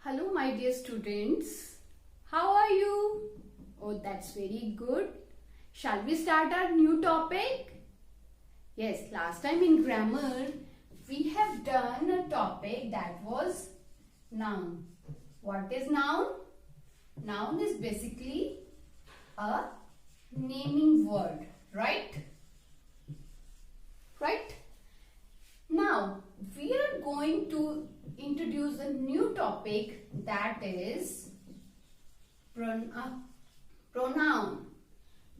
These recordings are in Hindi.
Hello, my dear students. How are you? Oh, that's very good. Shall we start our new topic? Yes, last time in grammar, we have done a topic that was noun. What is noun? Noun is basically a naming word, right? Right? Now, we are going to introduce a new topic that is pronoun.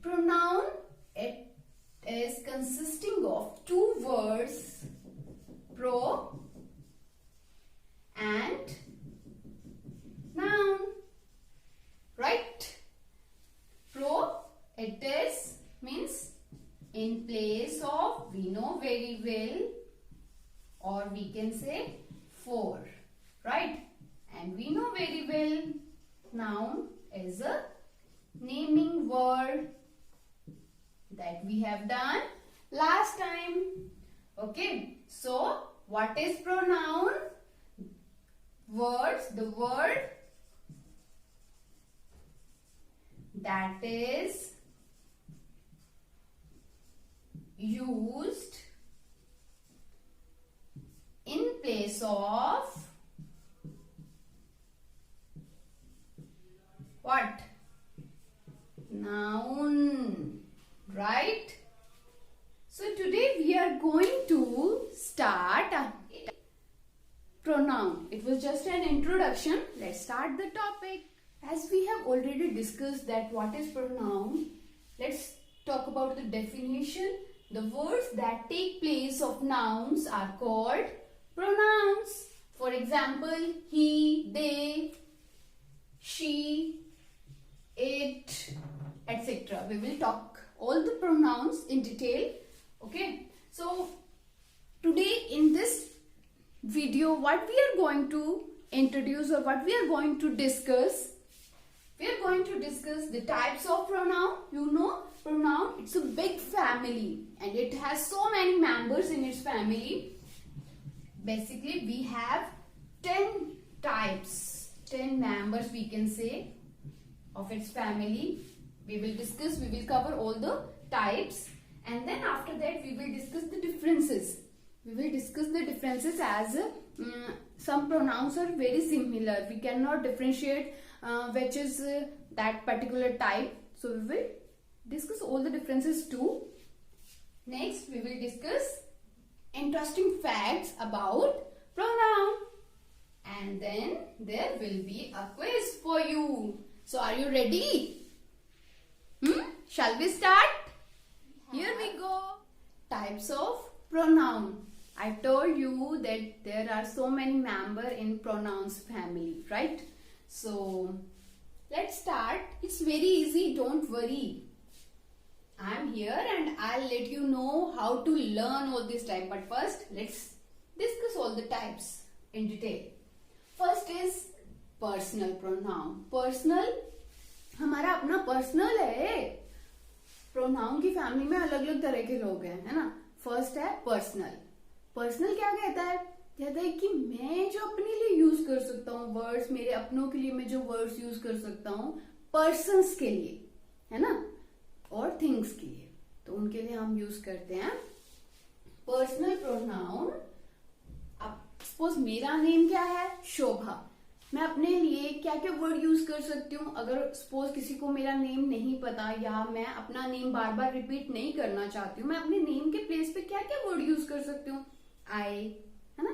Pronoun, it is consisting of two words, pro and noun, right? Pro, it is means in place of, we know very well, or we can say for, right? And we know very well noun is a naming word that we have done last time. Okay, so what is pronoun? Words, the word that is used in place of what? Noun, right? So today we are going to start pronoun. It was just an introduction. Let's start the topic. As we have already discussed that what is pronoun, let's talk about the definition. The words that take place of nouns are called pronouns. For example, he, they, she, it, etc. We will talk all the pronouns in detail. Okay. So, today in this video, what we are going to introduce or what we are going to discuss, we are going to discuss the types of pronoun. You know, pronoun, it's a big family and it has so many members in its family. Basically, we have 10 types, 10 members we can say of its family. We will discuss, we will cover all the types, and then after that we will discuss the differences. We will discuss the differences as some pronouns are very similar. We cannot differentiate which is that particular type. So we will discuss all the differences too. Next, we will discuss interesting facts about pronoun, and then there will be a quiz for you. So are you ready? Shall we start? Here we go. Types of pronoun. I told you that there are so many members in pronouns family, right? So let's start. It's very easy, don't worry. I'm here and I'll let you know how to learn all this type. But first, let's discuss all the types in detail. First is personal pronoun. Personal, हमारा अपना पर्सनल है. प्रोनाउन की फैमिली में अलग अलग तरह के लोग हैं, है ना. फर्स्ट है पर्सनल. पर्सनल क्या कहता है? कहता है कि मैं जो अपने लिए यूज कर सकता हूँ वर्ड्स, मेरे अपनों के लिए मैं जो वर्ड्स यूज कर सकता हूँ पर्सन्स के लिए, है ना, और थिंग्स के लिए, तो उनके लिए हम यूज करते हैं पर्सनल प्रोनाउन. अब सपोज मेरा नेम क्या है? शोभा. मैं अपने लिए क्या क्या वर्ड यूज कर सकती हूँ? अगर सपोज किसी को मेरा नेम नहीं पता या मैं अपना नेम बार बार रिपीट नहीं करना चाहती हूँ, मैं अपने नेम के प्लेस पे क्या क्या वर्ड यूज कर सकती हूँ? आई, है ना,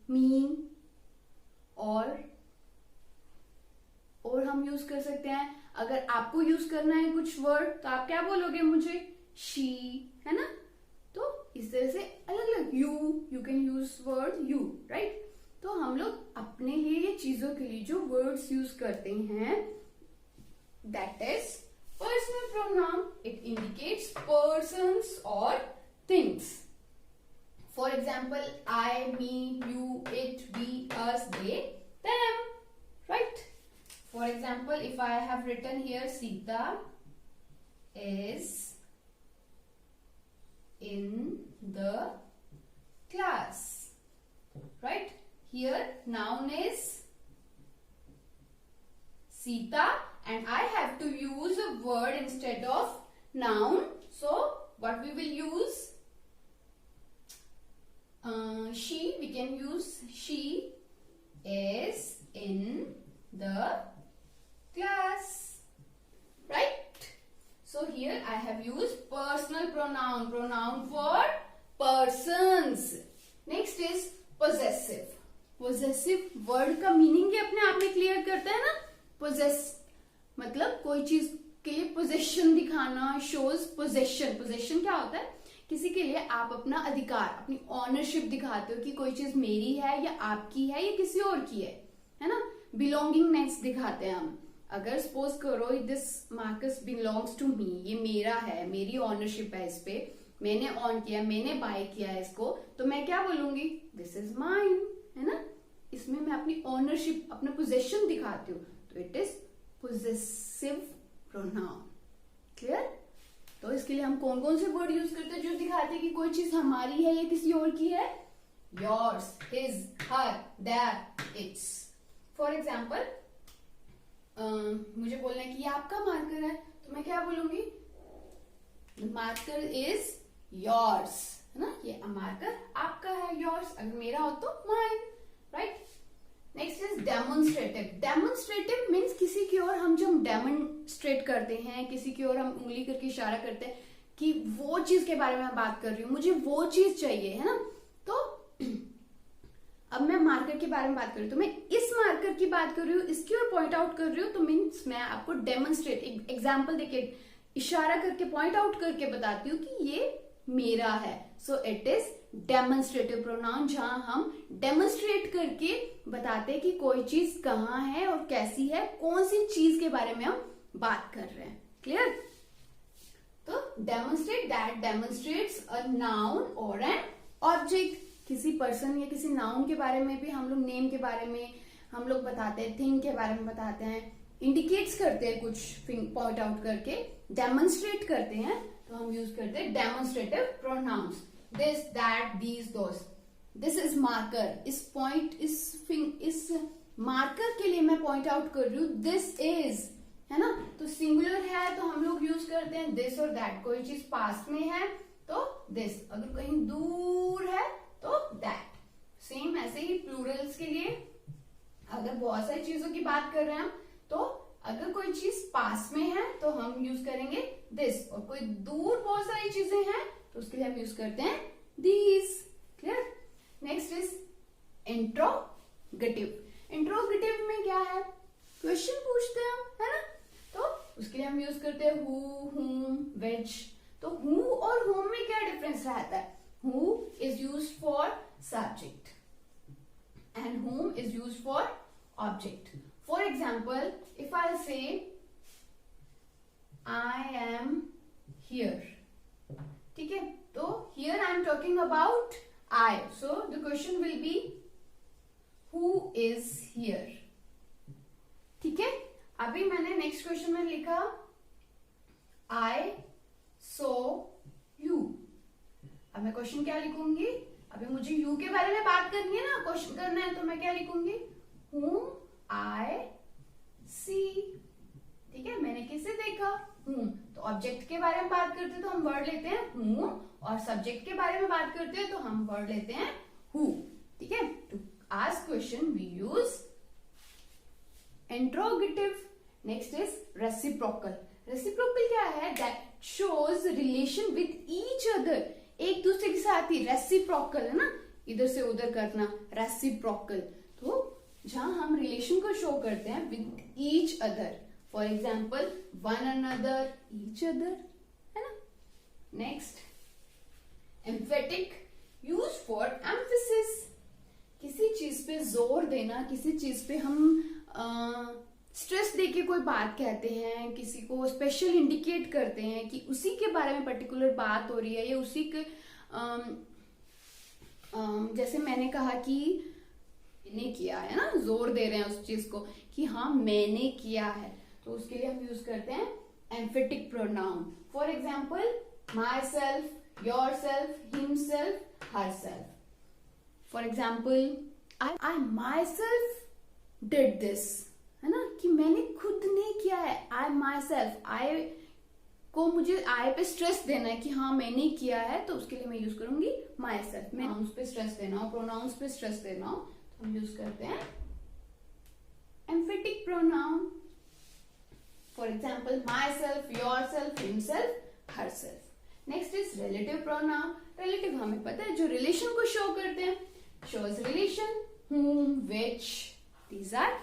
मी, और हम यूज कर सकते हैं. अगर आपको यूज करना है कुछ वर्ड तो आप क्या बोलोगे मुझे? शी, है ना. तो इस तरह से अलग अलग. You can use word you, right. तो हम लोग अपने लिए ये चीजों के लिए जो वर्ड्स यूज करते हैं, that is personal pronoun. It indicates persons और things. For example, I, me, you, it, we, us, they, them, right? For example, if I have written here Sita is in the class, right? here noun is Sita and I have to use a word instead of noun. So what we will use? She. We can use she is in the class, right? So here I have used personal pronoun for persons. Next is possessive. Possessive word का मीनिंग ही अपने आप में क्लियर करता है ना. पोजेस मतलब कोई चीज के लिए पोजेशन दिखाना, शोज पोजेशन. पोजेशन क्या होता है? किसी के लिए आप अपना अधिकार, अपनी ऑनरशिप दिखाते हो कि कोई चीज मेरी है या आपकी है या किसी और की है ना. बिलोंगिंगनेस दिखाते हैं हम. अगर सपोज करो this markers belongs to me, ये मेरा है, मेरी ऑनरशिप है इस पे, मैंने ऑन किया, मैंने बाय किया है इसको, तो मैं क्या बोलूंगी? दिस इज माइन, है ना. इसमें मैं अपनी ऑनरशिप, अपना पोजेशन दिखाती हूँ, तो it is possessive pronoun. Clear? तो इसके लिए हम कौन कौन से वर्ड यूज करते हैं जो दिखाते हैं कि कोई चीज हमारी है या किसी और की है? Yours, his, her, their, its. For example मुझे बोलना है कि ये आपका मार्कर है, तो मैं क्या बोलूंगी? मार्कर इज योर्स, है ना. ये मार्कर आपका है, योर्स. अगर मेरा हो तो mine, right. Next is demonstrative. Demonstrative means किसी की ओर हम जब डेमोन्स्ट्रेट करते हैं, किसी की ओर हम उंगली करके इशारा करते हैं कि वो चीज के बारे में मैं बात कर रही हूँ, मुझे वो चीज चाहिए, है ना. तो अब मैं मार्कर के बारे में बात कर रही हूँ, तो मैं इस मार्कर की बात कर रही हूँ, इसकी ओर पॉइंट आउट कर रही हूँ, तो मीन्स मैं आपको डेमोन्स्ट्रेट, एग्जाम्पल देके, इशारा करके, पॉइंट आउट करके बताती हूँ कि ये मेरा है. So it is demonstrative pronoun, जहां हम डेमोन्स्ट्रेट करके बताते हैं कि कोई चीज कहाँ है और कैसी है, कौन सी चीज के बारे में हम बात कर रहे हैं. क्लियर? तो demonstrate, that demonstrates a noun और एन ऑब्जेक्ट. किसी पर्सन या किसी नाउन के बारे में भी हम लोग, नेम के बारे में हम लोग बताते हैं, थिंग के बारे में बताते हैं, इंडिकेट्स करते हैं कुछ, पॉइंट आउट करके डेमोन्स्ट्रेट करते हैं, तो हम यूज करते हैं demonstrative pronouns. This, that, these, those. This is marker. इस पॉइंट, इस मार्कर के लिए मैं पॉइंट आउट कर रही हूँ. दिस इज, है ना. तो सिंगुलर है तो हम लोग यूज करते हैं दिस और दैट. कोई चीज पास में है तो दिस, अगर कहीं दूर है तो दैट. सेम ऐसे ही प्लूरल्स के लिए, अगर बहुत सारी चीजों की बात कर रहे हैं हम, तो अगर कोई चीज पास में है तो हम यूज करेंगे दिस, और कोई दूर बहुत सारी चीजें हैं तो उसके लिए हम यूज करते हैं these. Clear? Next is interrogative. Interrogative में क्या है? क्वेश्चन पूछते हैं हम, है ना. तो उसके लिए हम यूज करते हैं हु, हुम, व्हिच. तो हु और हुम में क्या डिफरेंस रहता है? Who is used for subject and whom is used for object. For example, if I'll say I am here, ठीक है, तो here I am talking about I. So the question will be who is here. ठीक है. अभी मैंने नेक्स्ट क्वेश्चन में लिखा I saw you. अब मैं क्वेश्चन क्या लिखूंगी? अभी मुझे यू के बारे में बात करनी है ना, क्वेश्चन करना है, तो मैं क्या लिखूंगी? whom I see. ठीक है, मैंने किसे देखा? whom. तो ऑब्जेक्ट के बारे में बात करते हैं तो हम वर्ड लेते हैं whom, और सब्जेक्ट के बारे में बात करते हैं तो हम वर्ड लेते हैं who. ठीक है. To ask question we use interrogative. Next is reciprocal. Reciprocal क्या है? That shows relation with each other. एक दूसरे के साथ ही. रेसिप्रोकल है ना, इधर से उधर करना, रेसिप्रोकल. तो जहां हम रिलेशन को शो करते हैं with each other. For example one another, each other, है ना. Next emphatic, use for emphasis. किसी चीज पे जोर देना, किसी चीज पे हम स्ट्रेस देके कोई बात कहते हैं, किसी को स्पेशल इंडिकेट करते हैं कि उसी के बारे में पर्टिकुलर बात हो रही है, या उसी के जैसे मैंने कहा कि मैंने किया है ना, जोर दे रहे हैं उस चीज को कि हाँ मैंने किया है, तो उसके लिए हम यूज करते हैं emphatic pronoun. For example my self, your self, himself, her self. For example I myself did this, है ना, कि मैंने खुद नहीं किया है. I myself, I को मुझे I पे स्ट्रेस देना है कि हाँ मैंने किया है, तो उसके लिए मैं यूज करूंगी myself. मैं nouns पे स्ट्रेस देना हो, pronouns पे स्ट्रेस देना हो, तो हम यूज करते हैं emphatic pronoun. For example, myself, yourself, himself, herself. Next is relative pronoun. Relative हमें पता है जो relation को show करते हैं. Shows relation, whom, which. These are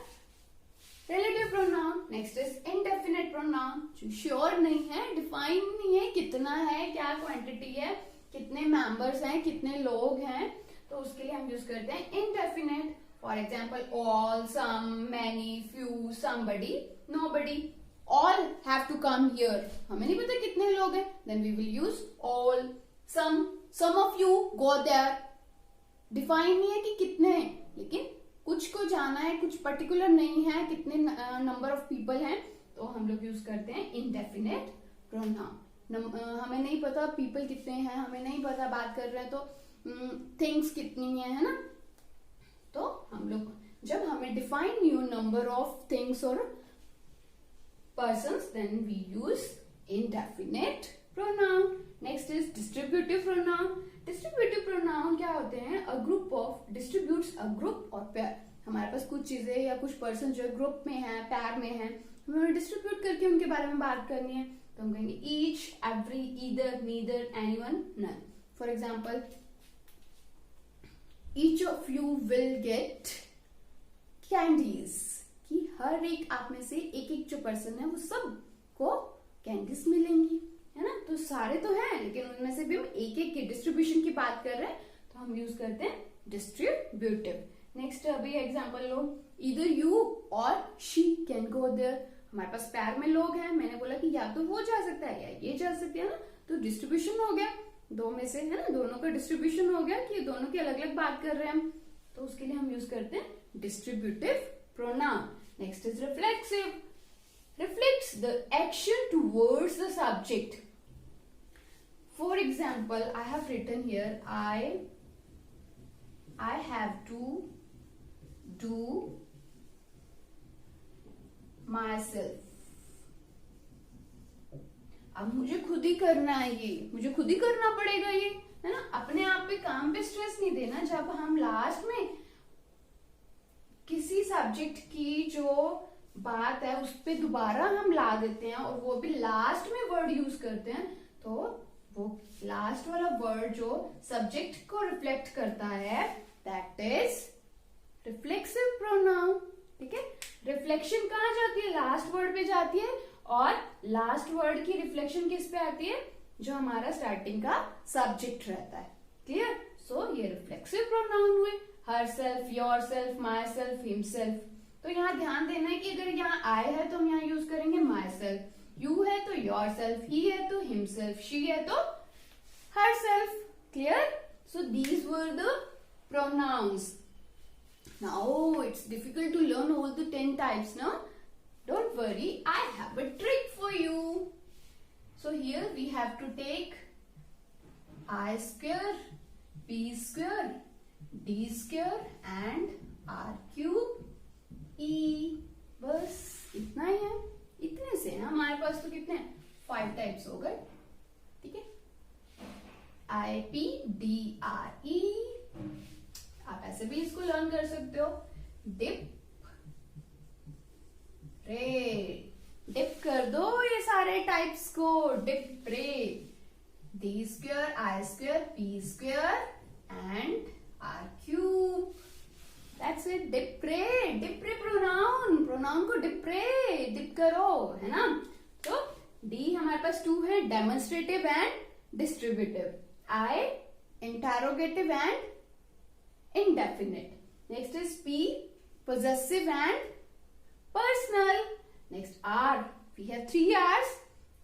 relative pronoun. Next is indefinite pronoun. जो sure नहीं है, define नहीं है, कितना है, क्या quantity है, कितने members हैं, कितने लोग हैं, तो उसके लिए हम यूज करते हैं indefinite. For example, all, some, many, few, somebody, nobody. All have to come here. हमें नहीं पता कितने लोग हैं, then we will use all. Some of you go there. Define नहीं है कि कितने हैं, लेकिन कुछ को जाना है, कुछ पर्टिकुलर नहीं है कितने नंबर ऑफ पीपल हैं, तो हम लोग यूज करते हैं indefinite pronoun. हमें नहीं पता पीपल कितने हैं, हमें नहीं पता बात कर रहे हैं तो थिंग्स कितनी है ना, तो हम लोग जब हमें define new number of things और persons, then we use indefinite pronoun. Next is distributive pronoun. Distributive pronoun क्या होते हैं? A group of distributes a group or pair. हमारे पास कुछ चीजें या कुछ पर्सन जो है ग्रुप में है, पैर में है, हमें उन्हें डिस्ट्रीब्यूट करके उनके बारे में बात करनी है, तो हम कहेंगे each, every, either, neither, anyone, none. For example, each of you will get candies. कि हर एक आप में से एक एक जो पर्सन है वो सब को कैंडीज मिलेंगी, है ना, तो सारे तो हैं लेकिन उनमें से भी हम एक एक की डिस्ट्रीब्यूशन की बात कर रहे हैं, तो हम यूज करते हैं डिस्ट्रीब्यूटिव. नेक्स्ट अभी एग्जांपल लो, इधर यू और शी कैन गो देयर. हमारे पास पैर में लोग हैं, मैंने बोला कि या तो वो जा सकता है या ये जा सकती है ना, तो डिस्ट्रीब्यूशन हो गया, दो में से, है ना, दोनों का डिस्ट्रीब्यूशन हो गया कि दोनों की अलग अलग बात कर रहे हैं हम, तो उसके लिए हम यूज करते हैं distributive pronoun. Next is reflexive. Reflects the action towards the subject. For example, I have written here, I have to do myself. अब मुझे खुद ही करना है, ये मुझे खुद ही करना पड़ेगा, ये है ना, अपने आप पे काम पे स्ट्रेस नहीं देना. जब हम लास्ट में किसी सब्जेक्ट की जो बात है उस पे दोबारा हम ला देते हैं और वो भी लास्ट में वर्ड यूज करते हैं, तो वो लास्ट वाला वर्ड जो सब्जेक्ट को रिफ्लेक्ट करता है, दैट इज रिफ्लेक्सिव प्रोनाउन. ठीक है, रिफ्लेक्शन कहाँ जाती है? लास्ट वर्ड पे जाती है, और लास्ट वर्ड की रिफ्लेक्शन किस पे आती है? जो हमारा स्टार्टिंग का सब्जेक्ट रहता है. क्लियर? सो ये रिफ्लेक्सिव प्रोनाउन हुए. herself, yourself, myself, himself. तो यहाँ ध्यान देना है कि अगर यहाँ I है तो हम यहाँ यूज करेंगे myself, you है तो yourself, he है तो himself, she है तो herself. Clear? So these were the pronouns. Now it's difficult to learn all the 10 types, no? Don't worry, I have a trick for you. So here we have to take I square, P square, D square and R cube E. बस इतना ही है. इतने से है हमारे पास तो कितने 5 टाइप्स हो गए. ठीक है, I P D R E. आप ऐसे भी इसको लर्न कर सकते हो. डिप रे, डिप कर दो ये सारे टाइप्स को. डिप रे, D square, I square, P square and R cube. That's it. Dip re pronoun. Pronoun को डिप करो, है ना. तो D हमारे पास 2 है, demonstrative and distributive. I interrogative and indefinite. Next is P, possessive and personal. Next R, we have 3 R's.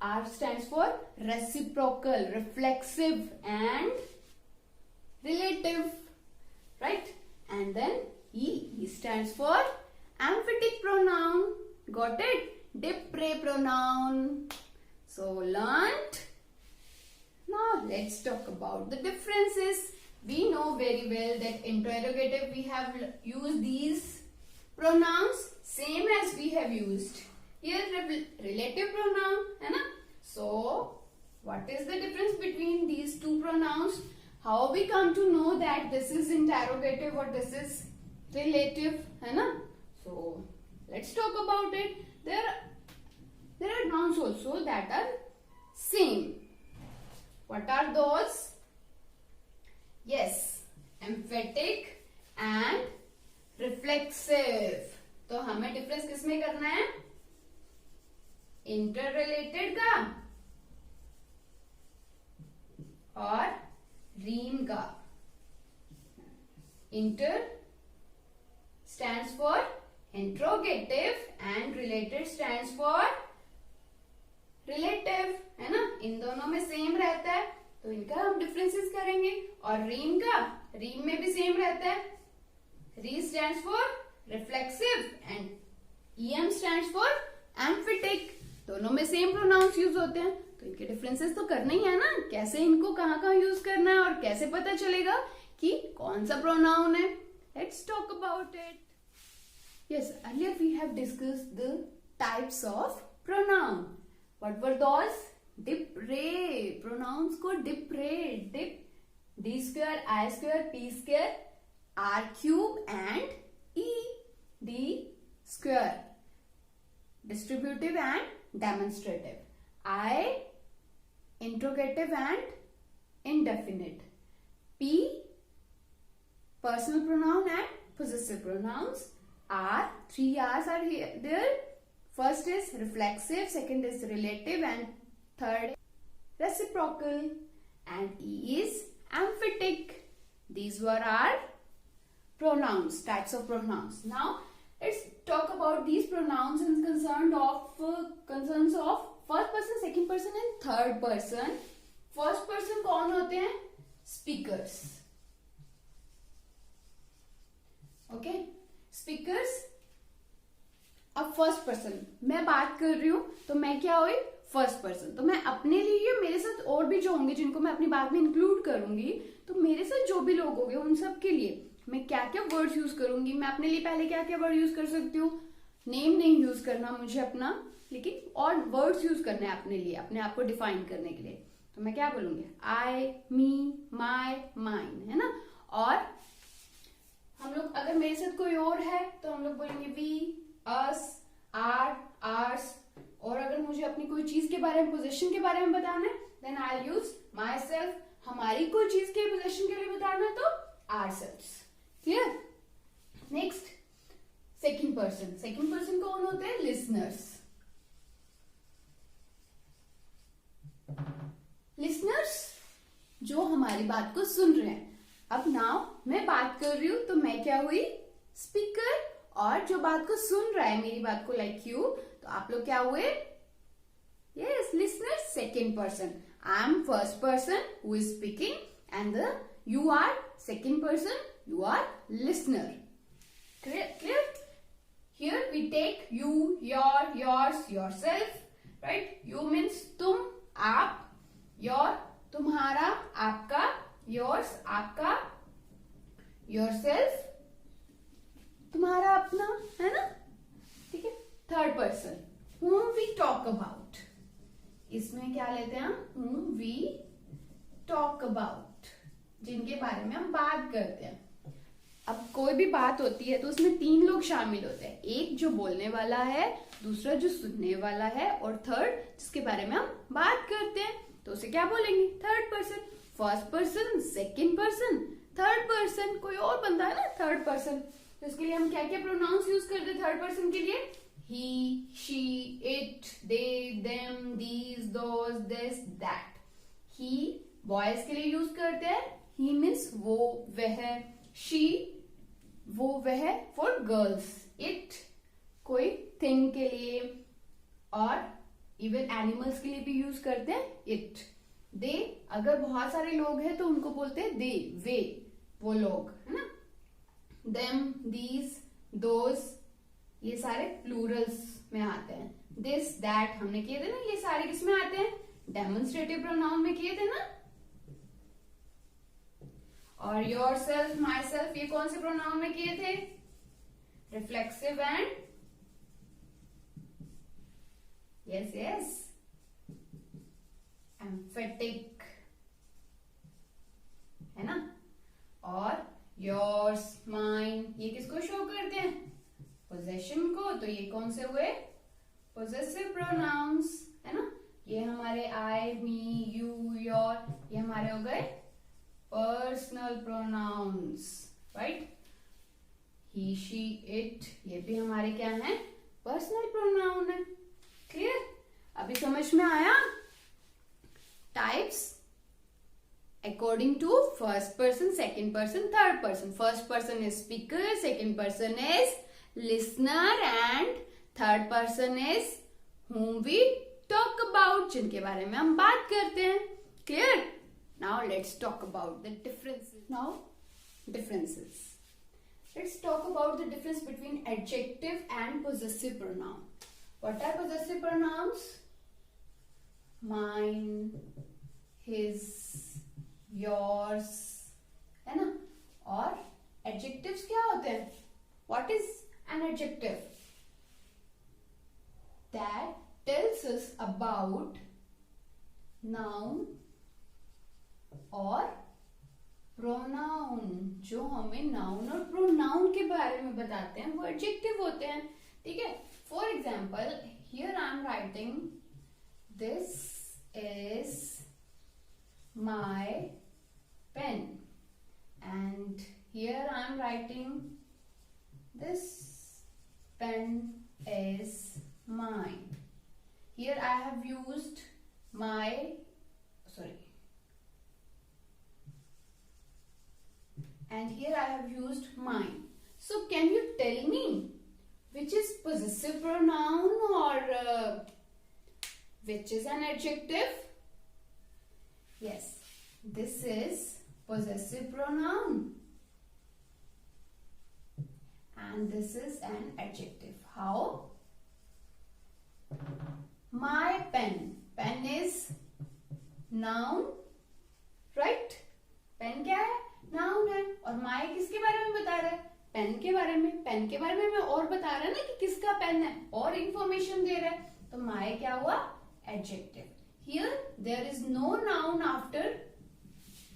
R stands for reciprocal, reflexive and relative, right? And then E stands for emphatic pronoun. Got it? Dip re pronoun. So learnt. Now let's talk about the differences. we know very well that interrogative we have used these pronouns same as we have used here relative pronoun, है ना? So what is the difference between these two pronouns? How we come to know that this is interrogative or this is relative, है ना? So let's talk about it. There are nouns also that are same. What are those? Yes, emphatic and reflexive. तो हमें डिफरेंस किसमें करना है? इंटररिलेटेड का और रीम का. Inter stands for interrogative and related stands for relative, है ना? इन दोनों में सेम रहता है तो इनका हम डिफरेंसेस करेंगे. और रीम में भी सेम रहता है. री stands for reflexive and em stands for emphatic. दोनों में सेम प्रोनाउंस यूज होते हैं तो इनके डिफरेंसेस तो करना ही है ना. कैसे इनको कहाँ यूज करना है और कैसे पता चलेगा कि कौन सा प्रोनाउन है. Let's talk about it. Yes, earlier we have discussed the types of pronoun. What were those? Dip, re. Pronouns को dip, re. Dip, d square, I square, p square, r cube and e d square. Distributive and demonstrative. I, interrogative and indefinite. P, personal pronoun and possessive pronouns. R, three R's are here there. First is reflexive, second is relative, and third reciprocal, and E is emphatic. These were our pronouns, types of pronouns. Now let's talk about these pronouns in concerns of first person, second person, and third person. First person कौन होते हैं? Speakers. Okay. स्पीकर्स. अब फर्स्ट पर्सन मैं बात कर रही हूं तो मैं क्या हुई? First person. तो मैं अपने लिए, मेरे साथ और भी जो होंगे जिनको मैं अपनी बात में इंक्लूड करूंगी, तो मेरे साथ जो भी लोग होंगे उन सब के लिए मैं क्या क्या वर्ड्स यूज करूंगी. मैं अपने लिए पहले क्या क्या वर्ड यूज कर सकती हूँ? नेम नहीं यूज करना मुझे अपना, लेकिन और वर्ड्स यूज करना है अपने लिए, अपने आप को डिफाइन करने के लिए. तो मैं क्या बोलूंगी? आई, मी, माई, माइन, है ना? और हम लोग अगर मेरे साथ कोई और है तो हम लोग बोलेंगे वी, अस, आर, आर्स. और अगर मुझे अपनी कोई चीज के बारे में, पोजीशन के बारे में बताना है, then I use myself. हमारी कोई चीज के पोजीशन के लिए बताना है तो ourself. Clear? Next, second person. Second person कौन होते हैं? लिसनर्स. लिसनर्स जो हमारी बात को सुन रहे हैं. अब नाउ मैं बात कर रही हूं तो मैं क्या हुई? स्पीकर. और जो बात को सुन रहा है, मेरी बात को, लाइक यू, तो आप लोग क्या हुए? Yes, listener. Second person. I am first person who is speaking and you are second person, you are listener. Clear? Here we take you, your, yours, yourself. Right? You means तुम, आप. योर तुम्हारा, आपका. योर्स आपका. योरसेल्फ तुम्हारा अपना, है ना? ठीक है. Third person, whom we talk about. इसमें क्या लेते हैं हम? whom we talk about, जिनके बारे में हम बात करते हैं. अब कोई भी बात होती है तो उसमें तीन लोग शामिल होते हैं. एक जो बोलने वाला है, दूसरा जो सुनने वाला है, और थर्ड जिसके बारे में हम बात करते हैं. तो उसे क्या बोलेंगे? Third person. First person, second person, third person. कोई और बंदा है ना थर्ड पर्सन, तो इसके लिए हम क्या क्या प्रोनाउंस यूज करते हैं थर्ड पर्सन के लिए? He, she, it, they, them, these, those, this, that. He boys के लिए यूज करते हैं. ही मीन्स वो, वह. शी वो, वह फॉर गर्ल्स. इट कोई थिंग के लिए, और इवन एनिमल्स के लिए भी यूज करते हैं इट. दे अगर बहुत सारे लोग हैं तो उनको बोलते हैं दे, वे, वो लोग, है ना? देम, दीज, दोज, ये सारे प्लूरल्स में आते हैं. दिस, दैट हमने किए थे ना, ये सारे किस में आते हैं? डेमोन्स्ट्रेटिव प्रोनाउन में किए थे ना. और योर सेल्फ, माई सेल्फ, ये कौन से प्रोनाउन में किए थे? रिफ्लेक्सिव एंड यस एम्फेटिक, है ना। और योर्स, माइन, ये किसको शो करते हैं? पोजेशन को। तो ये कौन से हुए? पोजेसिव प्रोनाउंस, है ना। ये हमारे आई, मी, यू, योर, ये हमारे हो गए personal pronouns, right. He, she, it, ये भी हमारे क्या है? पर्सनल प्रोनाउन है। क्लियर? अभी समझ में आया? Types according to first person, second person, third person. First person is speaker, second person is listener, and third person is whom we talk about, जिनके बारे में हम बात करते हैं. Clear? Now let's talk about the differences. Now differences. Let's talk about the difference between adjective and possessive pronoun. What are possessive pronouns? Mine, his, yours, है ना. और adjectives क्या होते हैं? What is an adjective? That tells us about noun और pronoun. जो हमें noun और pronoun के बारे में बताते हैं वो adjective होते हैं. ठीक है. For example, here I am writing, this is my pen, and here I am writing, this pen is mine. Here I have used my, and here I have used mine. So can you tell me which is possessive pronoun or which is an adjective? Yes, this is possessive pronoun and this is an adjective. How? My pen. Pen is noun, right? Pen क्या है? नाउन है. और माय किसके बारे में बता रहा है? पेन के बारे में. पेन के बारे में मैं और बता रहा है ना कि किसका पेन है, और इंफॉर्मेशन दे रहा है. तो माय क्या हुआ? Adjective. Here there is no noun after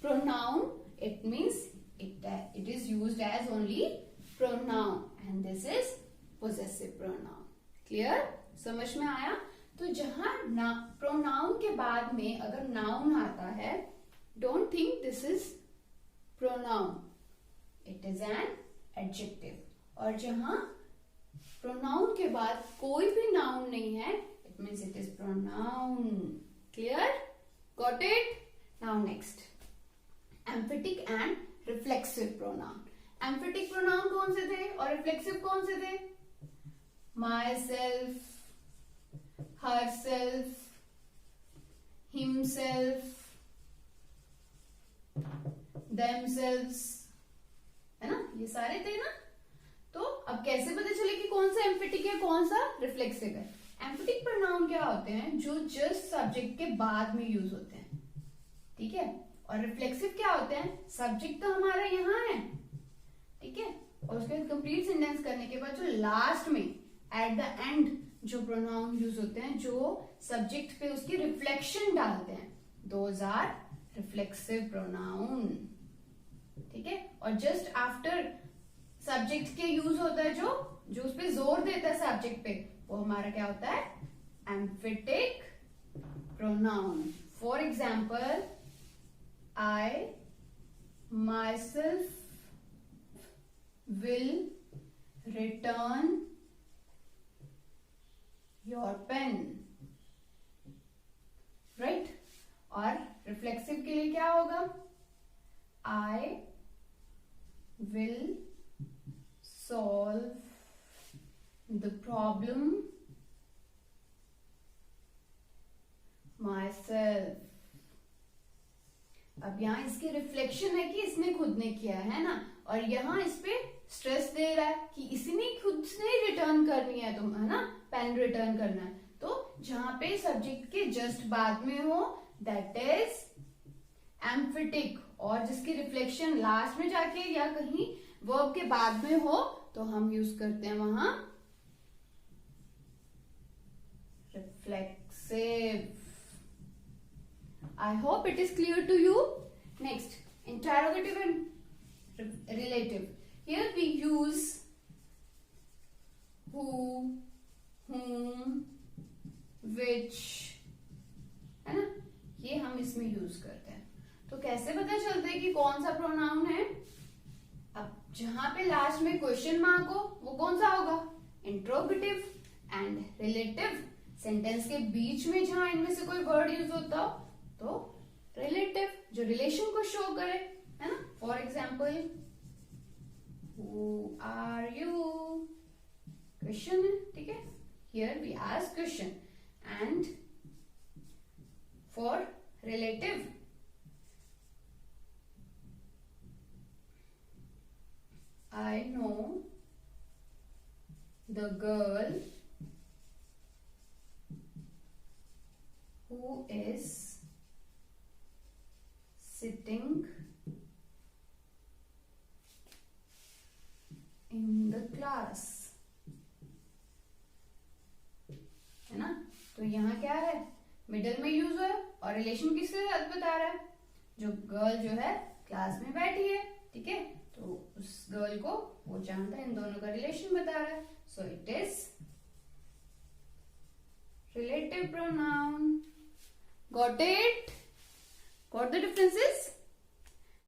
pronoun. It means it is used as only pronoun, and this is possessive pronoun. Clear? समझ में आया? तो जहां pronoun के बाद में अगर noun आता है, don't think this is pronoun. It is an adjective. और जहां pronoun के बाद कोई भी noun नहीं है, it means it is pronoun. Clear? Got it? Now next, emphatic and reflexive pronoun. Emphatic pronoun कौन से थे और reflexive कौन से थे? Myself, herself, himself, themselves, है ना. ये सारे थे ना. तो अब कैसे पता चले कि कौन सा emphatic है, कौन सा reflexive है? एम्फेटिक प्रोनाउन क्या होते हैं? जो जस्ट सब्जेक्ट के बाद में यूज होते हैं. ठीक है. और रिफ्लेक्सिव क्या होते हैं? सब्जेक्ट तो हमारा यहाँ है, ठीक है, और उसके बाद कंप्लीट सेंटेंस करने के बाद जो लास्ट में एट द एंड जो प्रोनाउन यूज होते हैं, जो सब्जेक्ट पे उसकी रिफ्लेक्शन डालते हैं, दोज आर रिफ्लेक्सिव प्रोनाउन. ठीक है. और जस्ट आफ्टर सब्जेक्ट के यूज होता है जो उस पे जोर देता है सब्जेक्ट पे, वो हमारा क्या होता है? Emphatic pronoun. For example, I myself will return your pen, right? और रिफ्लेक्सिव के लिए क्या होगा? I will solve the problem myself. अब यहाँ इसकी रिफ्लेक्शन है कि इसने खुद ने किया है ना, और यहाँ इस पे स्ट्रेस दे रहा है कि इसने खुद से रिटर्न करनी है, तुम है ना, पेन रिटर्न करना है. तो जहां पे सब्जेक्ट के जस्ट बाद में हो, दैट इज एम्फेटिक. और जिसकी रिफ्लेक्शन लास्ट में जाके या कहीं वर्ब के बाद में हो तो हम यूज करते हैं वहां reflexive. I hope it is clear to you. Next, interrogative and relative. Here we use who, whom, which, है ना, ये हम इसमें यूज करते हैं. तो कैसे पता चलता है कि कौन सा प्रोनाउन है? अब जहां पे लास्ट में क्वेश्चन मार्क हो वो कौन सा होगा? इंट्रोगेटिव. एंड रिलेटिव, सेंटेंस के बीच में जहां इनमें से कोई वर्ड यूज होता हो तो रिलेटिव, जो रिलेशन को शो करे, है ना. For example, who are you, question है, ठीक है. Here we ask question. And for relative, I know the girl who is sitting in the class, है ना. तो यहाँ क्या है? मिडल में यूज है और रिलेशन किसके साथ बता रहा है? जो गर्ल जो है क्लास में बैठी है, ठीक है. तो उस गर्ल को वो जानता है, इन दोनों का रिलेशन बता रहा है. So it is relative pronoun. Got it? Got the differences?